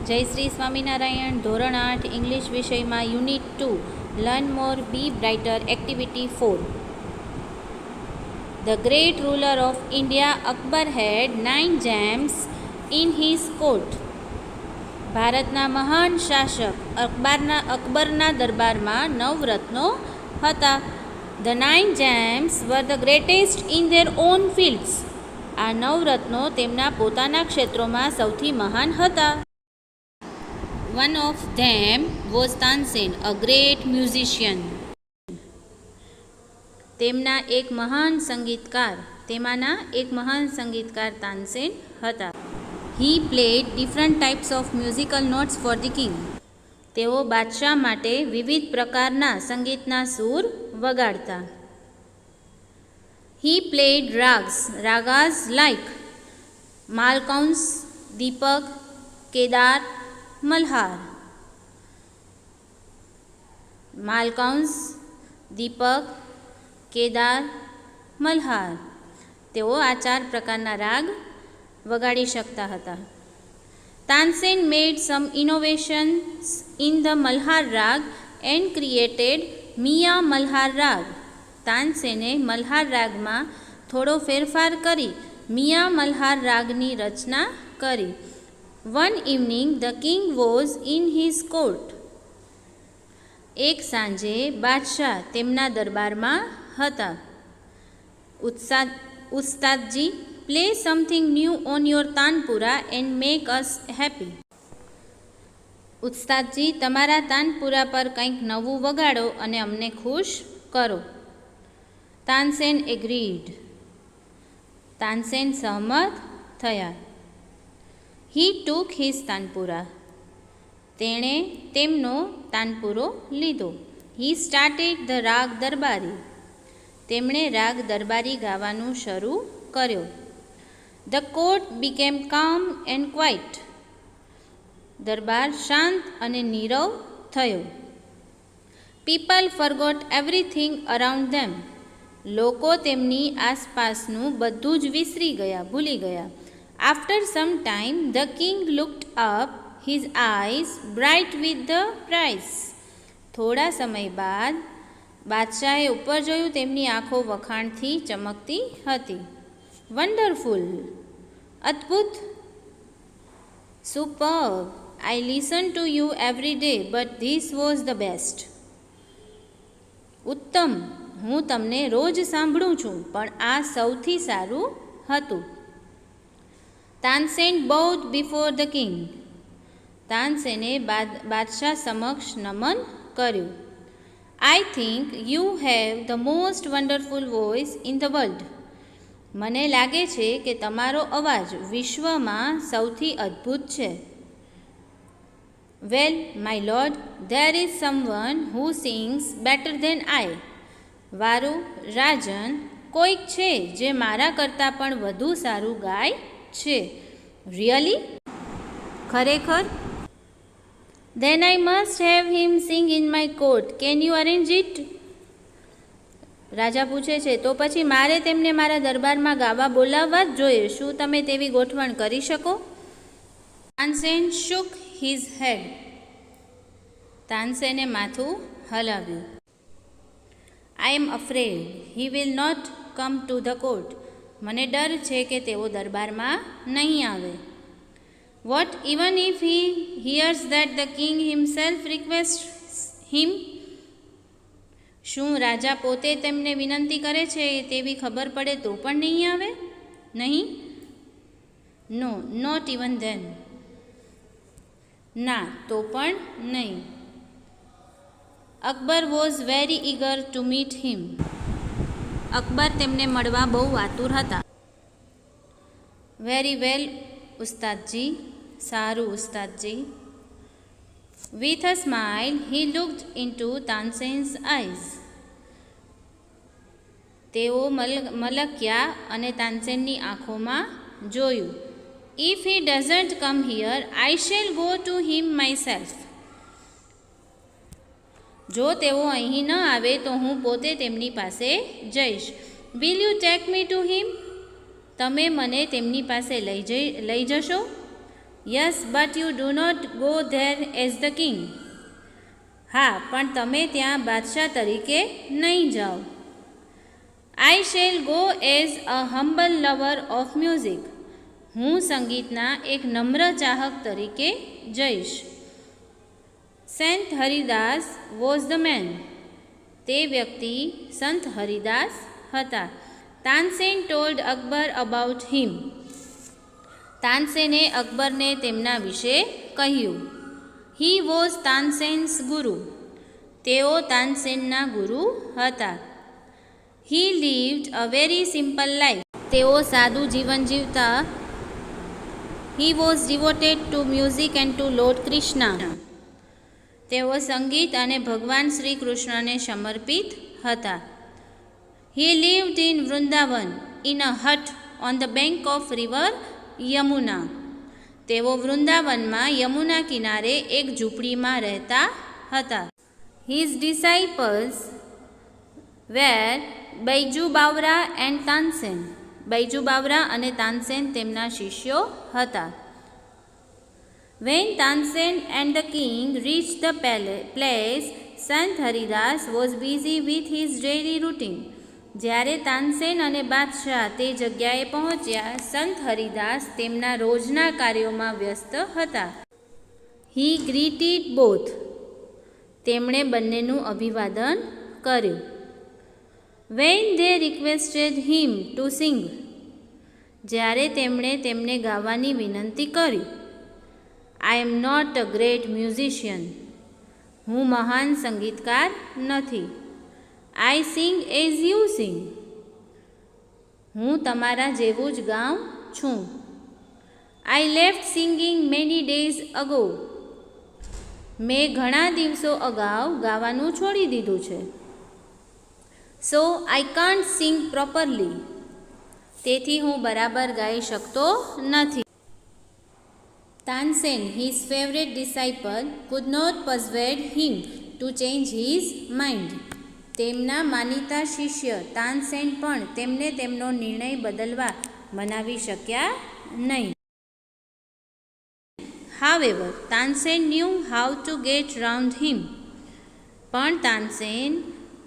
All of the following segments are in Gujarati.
જય શ્રી સ્વામિનારાયણ. ધોરણ 8 ઇંગ્લિશ વિષયમાં unit 2 learn more be brighter activity 4. The great ruler of India Akbar had 9 gems in his court. ભારતના મહાન શાસક અકબરના દરબારમાં 9 રત્નો હતા. The 9 gems were the greatest in their own fields. આ 9 રત્નો તેમના પોતાના ક્ષેત્રોમાં સૌથી મહાન હતા. One of them was Tansen, a great musician. તેમાંના એક મહાન સંગીતકાર તાનસેન હતા. He played different types of musical notes for the king. તેઓ બાદશાહ માટે વિવિધ પ્રકારના સંગીતના સૂર વગાડતા. He played ragas like Malkauns, Deepak, Kedar, Malhar. માલકૌંસ, દીપક, કેદાર, મલ્હાર. તેઓ આ 4 પ્રકારના રાગ વગાડી શકતા હતા. તાનસેન મેડ સમ ઇનોવેશન્સ ઇન ધ મલ્હાર રાગ એન્ડ ક્રિએટેડ મિયા મલ્હાર રાગ. તાનસેને મલ્હાર રાગમાં થોડો ફેરફાર કરી મિયા મલ્હાર રાગની રચના કરી. One evening the king was in his court. એક સાંજે બાદશાહ તેમના દરબારમાં હતા. ઉસ્તાદજી, play something new on your tanpura and make us happy. ઉસ્તાદજી, તમારા તાનપુરા પર કંઈક નવું વગાડો અને અમને ખુશ કરો. તાનસેન agreed. તાનસેન સહમત થયા. He took his tanpura. તેણે તેમનો તાનપુરો લીધો. He started the રાગ દરબારી. તેમણે રાગ દરબારી ગાવાનું શરૂ કર્યો. The court became calm and quiet. દરબાર શાંત અને નીરવ થયો. People forgot everything around them. લોકો તેમની આસપાસનું બધું જ વિસરી ગયા, ભૂલી ગયા. After some time, the king looked up, his eyes bright with the prize. થોડા સમય બાદ બાદશાહે ઉપર જોયું, તેમની આંખો વખાણથી ચમકતી હતી. વન્ડરફુલ, અદ્ભુત. Superb, I listen to you every day, but this was the best. ઉત્તમ, હું તમને રોજ સાંભળું છું, પણ આ સૌથી સારું હતું. Tansen bowed before the king. તાનસેને બાદશાહ સમક્ષ નમન કર્યું. I think you have the most wonderful voice in the world. મને લાગે છે કે તમારો અવાજ વિશ્વમાં સૌથી અદ્ભુત છે. Well, my lord, there is someone who sings better than I. વારું, રાજન, કોઈક છે જે મારા કરતાં પણ વધુ સારું ગાય છે. Really? ખરેખર? Then I must have him sing in my court. Can you arrange it? રાજા પૂછે છે, તો પછી મારે તેમને મારા દરબારમાં ગાવા બોલાવવા જ જોઈએ. શું તમે તેવી ગોઠવણ કરી શકો? Tansen shook his head. તાનસેને માથું હલાવ્યું. I am afraid he will not come to the court. મને ડર છે કે તેઓ દરબારમાં નહીં આવે. What even if he hears that the king himself requests him? શું રાજા પોતે તેમને વિનંતી કરે છે તેવી ખબર પડે તો પણ નહીં આવે? નહીં? No, not even then. ના, તો પણ નહીં. Akbar was very eager to meet him. Akbar તેમને મળવા બહુ આતુર હતા. Very well Ustadji. સારું Ustadji. With a smile he looked into Tansen's eyes. તેઓ મલક્યા અને તાનસેનની આંખોમાં જોયું. If he doesn't come here I shall go to him myself. જો તેઓ અહીં ન આવે તો હું પોતે તેમની પાસે જઈશ. Will you take me to him? તમે મને તેમની પાસે લઈ જશો? Yes but you do not go there as the king. હા, પણ તમે ત્યાં બાદશાહ તરીકે નહીં જાઓ. I shall go as a humble lover of music. હું સંગીતના એક નમ્ર ચાહક તરીકે જઈશ. Saint Haridas was the man. તે વ્યક્તિ સંત હરિદાસ હતા. Tansen told Akbar about him. તાનસેને અકબરને તેમના વિશે કહ્યું. હી વોઝ તાનસેન્સ ગુરુ. તેઓ તાનસેનના ગુરુ હતા. He lived a very simple life. તેઓ સાદું જીવન જીવતા. He was devoted to music and to lord Krishna. તેઓ સંગીત અને ભગવાન શ્રી કૃષ્ણને સમર્પિત હતા. He lived in Vrindavan in a hut on the bank of river Yamuna. તેઓ વૃંદાવનમાં યમુના કિનારે એક ઝૂંપડીમાં રહેતા હતા. His disciples were Baiju Bawra and Tansen. Baiju Bawra અને તાનસેન તેમના શિષ્યો હતા. When Tansen and the king reach the place, સંત Haridas was busy with his daily routine. જ્યારે તાનસેન અને બાદશાહ તે જગ્યાએ પહોંચ્યા, સંત હરિદાસ તેમના રોજના કાર્યોમાં વ્યસ્ત હતા. He greeted both. તેમણે બંનેનું અભિવાદન કર્યું. When they requested him to sing. જ્યારે તેમણે તેમને ગાવાની વિનંતી કરી. I am not a great musician. હું મહાન સંગીતકાર નથી. I sing as you sing. હું તમારા જેવું જ ગાઉં છું. I left singing many days ago. મેં ઘણા દિવસો અગાઉ ગાવાનું છોડી દીધું છે. So I can't sing properly. તેથી હું બરાબર ગાઈ શકતો નથી. Tansen, his favourite disciple, could not persuade him to change his mind. તેમના માનીતા શિષ્ય તાનસેન પણ તેમને તેમનો નિર્ણય બદલવા મનાવી શક્યા નહીં. However, Tansen knew how to get round him. પણ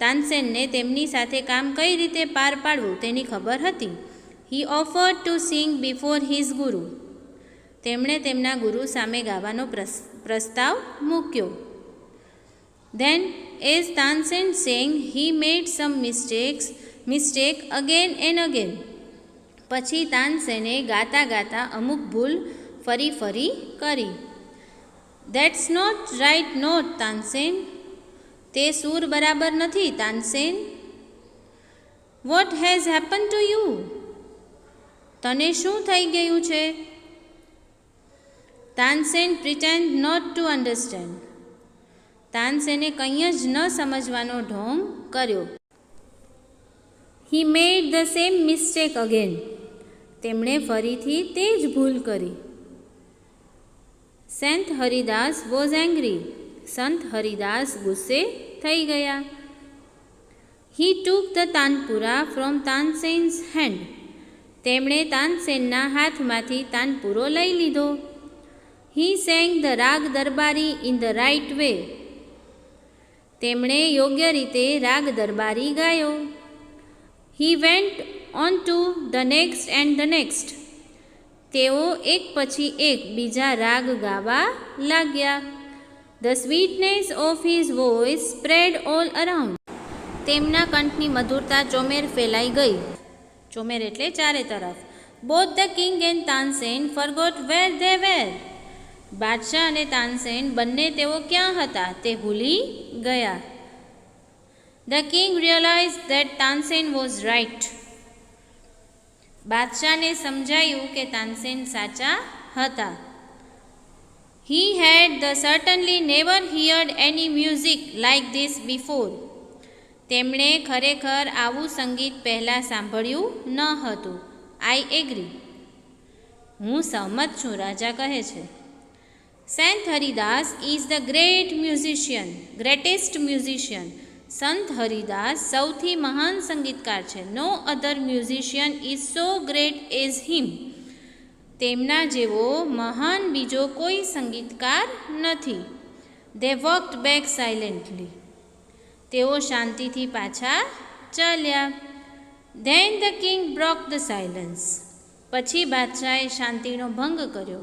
તાનસેનને તેમની સાથે કામ કઈ રીતે પાર પાડવું તેની ખબર હતી. He offered to sing before his guru. તેમણે તેમના ગુરુ સામે ગાવાનો પ્રસ્તાવ મૂક્યો. Then as Tansen sang he made some mistake again and again. પછી તાનસેને ગાતા ગાતા અમુક ભૂલ ફરી કરી. That's not right note Tansen. તે સૂર બરાબર નથી Tansen. What has happen to you. તને શું થઈ ગયું છે? Tansen pretend not to understand. તાનસેને કંઈ જ ન સમજવાનો ઢોંગ કર્યો. હી મેડ ધ સેમ મિસ્ટેક અગેન. તેમણે ફરીથી તે જ ભૂલ કરી. Saint Haridas was angry. સંત હરિદાસ ગુસ્સે થઈ ગયા. He took the tanpura from Tansen's hand. તેમણે તાનસેનના હાથમાંથી તાનપુરો લઈ લીધો. હી સેંગ ધ રાગ દરબારી ઇન ધ રાઇટ વે. તેમણે યોગ્ય રીતે રાગ દરબારી ગાયો. He went on to the next and the next. તેઓ એક પછી એક બીજા રાગ ગાવા લાગ્યા. The sweetness of his voice spread all around. તેમના કંઠની મધુરતા ચોમેર ફેલાઈ ગઈ. ચોમેર એટલે ચારે તરફ. Both the king and Tansen forgot where they were. બાદશાહ અને તાનસેન બંને તેઓ ક્યાં હતા તે ભૂલી ગયા. The king realise that Tansen was right. બાદશાહને સમજાયું કે તાનસેન સાચા હતા. He had the certainly never heard any music like this before. તેમણે ખરેખર આવું સંગીત પહેલાં સાંભળ્યું ન હતું. I agree. હું સહમત છું, રાજા કહે છે. Saint Haridas is the greatest musician. સંત હરિદાસ સૌથી મહાન સંગીતકાર છે. No other musician is so great as him. તેમના જેવો મહાન બીજો કોઈ સંગીતકાર નથી. They walked back silently. તેઓ શાંતિથી પાછા ચાલ્યા. Then the king broke the silence. પછી બાદશાહે શાંતિનો ભંગ કર્યો.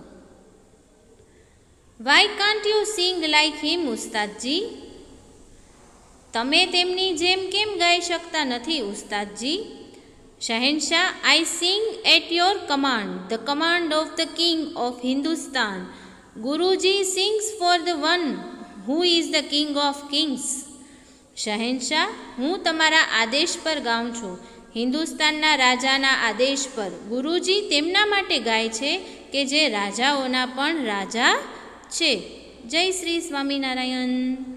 Why can't you sing like him Ustadji? તમે તેમની જેમ કેમ ગાઈ શકતા નથી ઉસ્તાદજી? શહેનશાહ, I sing at your command, the command of the king of Hindustan. Guruji sings for the one who is the king of kings. શહેનશાહ, હું તમારા આદેશ પર ગાઉં છું, હિન્દુસ્તાનના રાજાના આદેશ પર. ગુરુજી તેમના માટે ગાય છે કે જે રાજાઓના પણ રાજા છે. જય શ્રી સ્વામિનારાયણ.